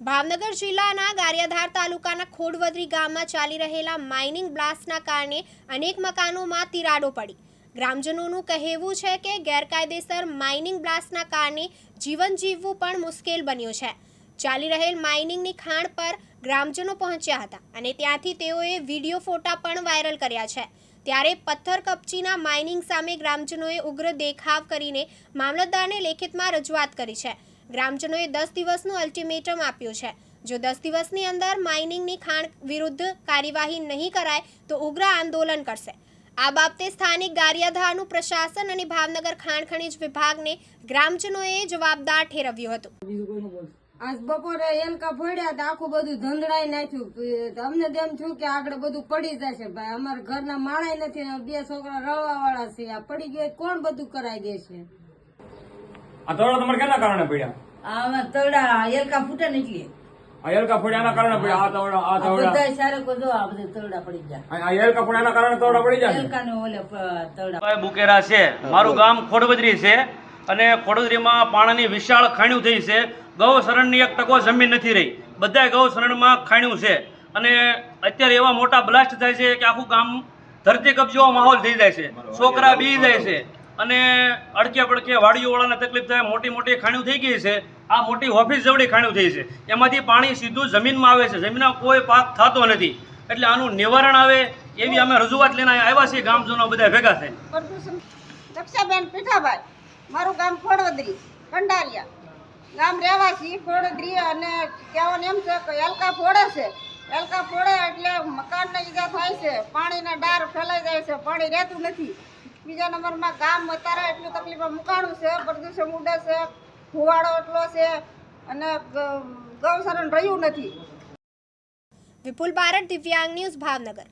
ભાવનગર જિલ્લાના ગારિયાધાર તાલુકાના ખોડવદરી ગામમાં ચાલી રહેલા માઇનિંગ બ્લાસ્ટના કારણે અનેક મકાનોમાં તિરાડો પડી। ગ્રામજનોનું કહેવું છે કે ગેરકાયદેસર માઇનિંગ બ્લાસ્ટના કારણે જીવન જીવવું પણ મુશ્કેલ બન્યું છે। ચાલી રહેલ માઇનિંગની ખાણ પર ગ્રામજનો પહોંચ્યા હતા અને ત્યાંથી તેઓએ વિડીયો ફોટા પણ વાયરલ કર્યા છે। ત્યારે પથ્થર કપચીના માઇનિંગ સામે ગ્રામજનોએ ઉગ્ર દેખાવ કરીને મામલતદારને લેખિતમાં રજૂઆત કરી છે। ગ્રામજનોએ 10 દિવસનું અલ્ટિમેટમ આપ્યું છે। જો 10 દિવસની અંદર માઇનિંગની ખાણ વિરુદ્ધ કાર્યવાહી નહીં કરાય તો ઉગ્ર આંદોલન કરશે। આ બાબતે સ્થાનિક ગારિયાધારનું પ્રશાસન અને ભાવનગર ખાણ ખનીજ વિભાગને ગ્રામજનોએ જવાબદાર ઠેરવ્યું હતું। આજ બપોરે એલકા ફોડ્યા તો આખું બધું ધંધડાઈ નાખ્યું। અમને તેમ થયું કે આગળ બધું પડી જશે ભાઈ, અમારા ઘરના માણાય નથી, 2 છોકરા રળવા વાળા છે, આ પડી ગયું કોણ બધું કરાઈ દેશે? આ તોડા તમારે કેના કારણે પડ્યા? આ તોડા એલકા ફૂટે નીકળી, આ એલકા ફોડ્યાના કારણે પડ્યા। આ તોડા બધા સારે કોઈ આ બધું તોડા પડી ગયા। આ એલકા ફોડ્યાના કારણે તોડા પડી જાય। એલકાને ઓલે તોડા બુકેરા છે, મારું ગામ ખોડવદરી છે અને ખોડવદરીમાં પાણીની વિશાળ ખાણ્યું થઈ છે। ગૌશરણની 1% જમીન નથી રહી, બધા ગૌશરણમાં ખાણ્યું છે અને અત્યારે એવા મોટા બ્લાસ્ટ થાય છે કે આખું ગામ ધરતી કબજો માહોલ થઈ જાય છે, છોકરા બી જાય છે અને અડકે પડકે વાડીઓવાળાને તકલીફ થાય। મોટી મોટી ખાણ્યું થઈ ગઈ છે, આ મોટી ઓફિસ જેવડી ખાણ્યું થઈ છે, એમાંથી પાણી સીધું જમીનમાં આવે છે, જમીનમાં કોઈ પાક થતો નથી। એટલે આનું નિવારણ આવે એવી અમે રજૂઆત લઈને આવ્યા છીએ, ગામજનો બધા ભેગા થઈ। દક્ષાબેન પીઠાભાઈ, મારું ગામ ખોડવદરી કંડારિયા ગામ રહેવાસી ખોડવદરી, અને કહેવાનું એમ છે કે એલકા ફોડે છે, એલકા ફોડે એટલે મકાનને ઈજા થાય છે, પાણીના ડાર ફેલાઈ જાય છે, પાણી રહેતું નથી। બીજા નંબરમાં ગામ અત્યારે એટલું તકલીફમાં મુકાણું છે, પ્રદૂષણ ઉડે છે, ધુવાડો એટલો છે અને ગૌશરણ રહ્યું નથી। વિપુલ બારડ, દિવ્યાંગ ન્યૂઝ, ભાવનગર।